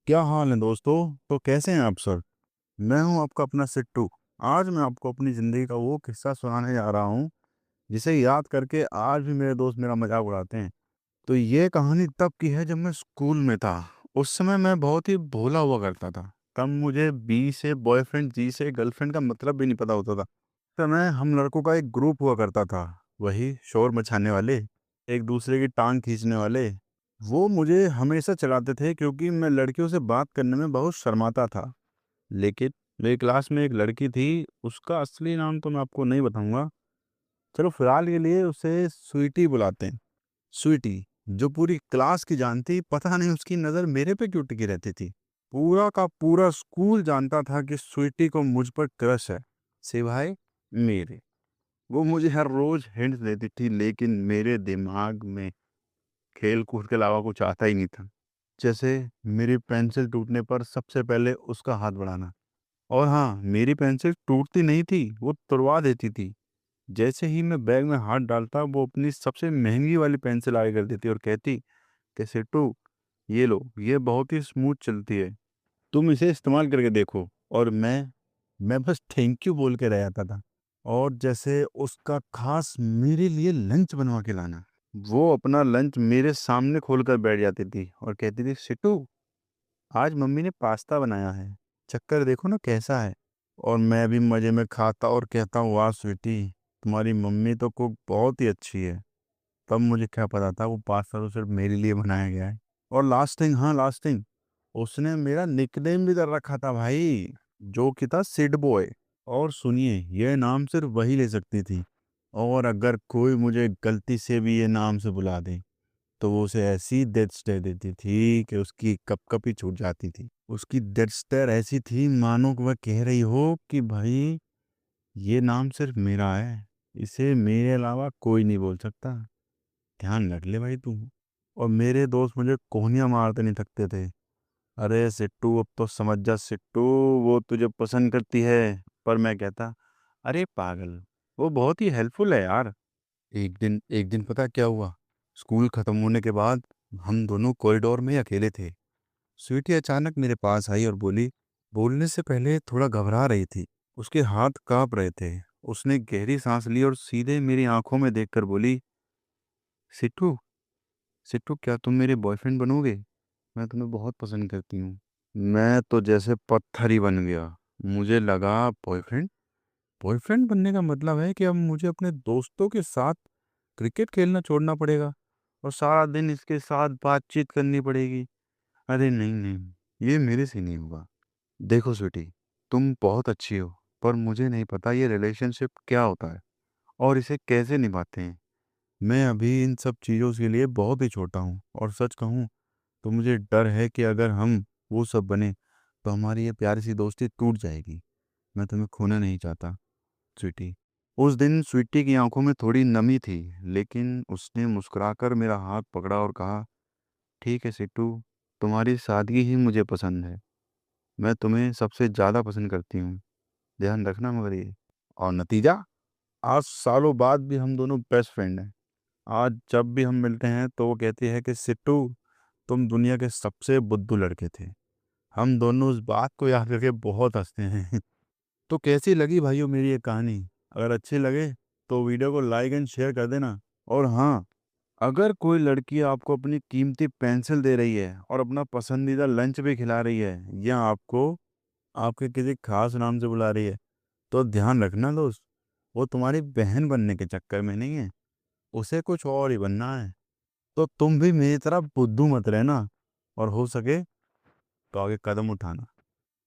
क्या हाल है दोस्तों। तो कैसे हैं आप सर। मैं हूं आपका अपना सिट्टू। आज मैं आपको अपनी ज़िंदगी का वो किस्सा सुनाने जा रहा हूं जिसे याद करके आज भी मेरे दोस्त मेरा मजाक उड़ाते हैं। तो ये कहानी तब की है जब मैं स्कूल में था। उस समय मैं बहुत ही भोला हुआ करता था। तब मुझे बी से बॉयफ्रेंड, जी से गर्लफ्रेंड का मतलब भी नहीं पता होता था। उस समय हम लड़कों का एक ग्रुप हुआ करता था, वही शोर मचाने वाले, एक दूसरे की टांग खींचने वाले। वो मुझे हमेशा चढ़ाते थे क्योंकि मैं लड़कियों से बात करने में बहुत शर्माता था। लेकिन मेरी क्लास में एक लड़की थी, उसका असली नाम तो मैं आपको नहीं बताऊंगा। चलो फिलहाल के लिए उसे स्वीटी बुलाते हैं। स्वीटी, जो पूरी क्लास की जानती, पता नहीं उसकी नज़र मेरे पे क्यों टिकी रहती थी। पूरा का पूरा स्कूल जानता था कि स्वीटी को मुझ पर क्रश है, सिवाय मेरे। वो मुझे हर रोज हिंट देती थी, लेकिन मेरे दिमाग में खेल कूद के अलावा कुछ आता ही नहीं था। जैसे मेरी पेंसिल टूटने पर सबसे पहले उसका हाथ बढ़ाना। और हाँ, मेरी पेंसिल टूटती नहीं थी, वो तुड़वा देती थी। जैसे ही मैं बैग में हाथ डालता, वो अपनी सबसे महंगी वाली पेंसिल आगे कर देती और कहती कि सिट्टू, ये लो, ये बहुत ही स्मूथ चलती है, तुम इसे इस्तेमाल करके देखो। और मैं बस थैंक यू बोल के रह जाता था। और जैसे उसका खास मेरे लिए लंच बनवा के लाना। वो अपना लंच मेरे सामने खोलकर बैठ जाती थी और कहती थी, सिट्टू, आज मम्मी ने पास्ता बनाया है, चक्कर देखो ना कैसा है। और मैं भी मजे में खाता और कहता हूँ, वाह स्वीटी, तुम्हारी मम्मी तो कुक बहुत ही अच्छी है। तब मुझे क्या पता था वो पास्ता तो सिर्फ मेरे लिए बनाया गया है। और लास्ट थिंग, हाँ लास्ट थिंग, उसने मेरा निकनेम भी कर रखा था भाई, जो कि था सिड बॉय। और सुनिए, यह नाम सिर्फ वही ले सकती थी। और अगर कोई मुझे गलती से भी ये नाम से बुला दे, तो वो उसे ऐसी डेथ स्टेयर देती थी कि उसकी कप ही छूट जाती थी। उसकी डेथ स्टेयर ऐसी थी मानो कि वह कह रही हो कि भाई, ये नाम सिर्फ मेरा है, इसे मेरे अलावा कोई नहीं बोल सकता, ध्यान रख ले भाई तू। और मेरे दोस्त मुझे कोहनियाँ मारते नहीं थकते थे। अरे सिट्टू, अब तो समझ जा सिट्टू, वो तुझे पसंद करती है। पर मैं कहता, अरे पागल, वो बहुत ही हेल्पफुल है यार। एक दिन पता क्या हुआ। स्कूल खत्म होने के बाद हम दोनों कॉरिडोर में अकेले थे। स्वीटी अचानक मेरे पास आई और बोली। बोलने से पहले थोड़ा घबरा रही थी, उसके हाथ कांप रहे थे। उसने गहरी सांस ली और सीधे मेरी आंखों में देखकर बोली, सिट्टू, सिट्टू, क्या तुम मेरे बॉयफ्रेंड बनोगे? मैं तुम्हें बहुत पसंद करती हूँ। मैं तो जैसे पत्थर ही बन गया। मुझे लगा बॉयफ्रेंड, बॉयफ्रेंड बनने का मतलब है कि अब मुझे अपने दोस्तों के साथ क्रिकेट खेलना छोड़ना पड़ेगा और सारा दिन इसके साथ बातचीत करनी पड़ेगी। अरे नहीं नहीं, ये मेरे से नहीं होगा। देखो स्वीटी, तुम बहुत अच्छी हो, पर मुझे नहीं पता ये रिलेशनशिप क्या होता है और इसे कैसे निभाते हैं। मैं अभी इन सब चीज़ों के लिए बहुत ही छोटा हूँ, और सच कहूँ तो मुझे डर है कि अगर हम वो सब बने तो हमारी ये प्यारी सी दोस्ती टूट जाएगी। मैं तुम्हें खोना नहीं चाहता स्वीटी। उस दिन स्वीटी की आंखों में थोड़ी नमी थी, लेकिन उसने मुस्कुराकर मेरा हाथ पकड़ा और कहा, ठीक है सिट्टू, तुम्हारी सादगी ही मुझे पसंद है। मैं तुम्हें सबसे ज़्यादा पसंद करती हूँ, ध्यान रखना मगर ये। और नतीजा, आज सालों बाद भी हम दोनों बेस्ट फ्रेंड हैं। आज जब भी हम मिलते हैं तो वो कहती है कि सिट्टू, तुम दुनिया के सबसे बुद्धू लड़के थे। हम दोनों उस बात को याद करके बहुत हंसते हैं। तो कैसी लगी भाइयों मेरी ये कहानी? अगर अच्छी लगे तो वीडियो को लाइक एंड शेयर कर देना। और हाँ, अगर कोई लड़की आपको अपनी कीमती पेंसिल दे रही है और अपना पसंदीदा लंच भी खिला रही है, या आपको आपके किसी खास नाम से बुला रही है, तो ध्यान रखना दोस्त, वो तुम्हारी बहन बनने के चक्कर में नहीं है, उसे कुछ और ही बनना है। तो तुम भी मेरी तरह बुद्धू मत रहना, और हो सके तो आगे कदम उठाना।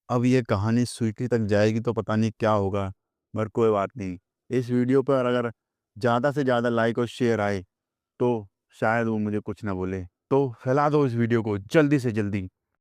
अब ये कहानी स्वीटी तक जाएगी तो पता नहीं क्या होगा, मगर कोई बात नहीं। इस वीडियो पर अगर ज़्यादा से ज़्यादा लाइक और शेयर आए तो शायद वो मुझे कुछ ना बोले। तो फैला दो इस वीडियो को जल्दी से जल्दी।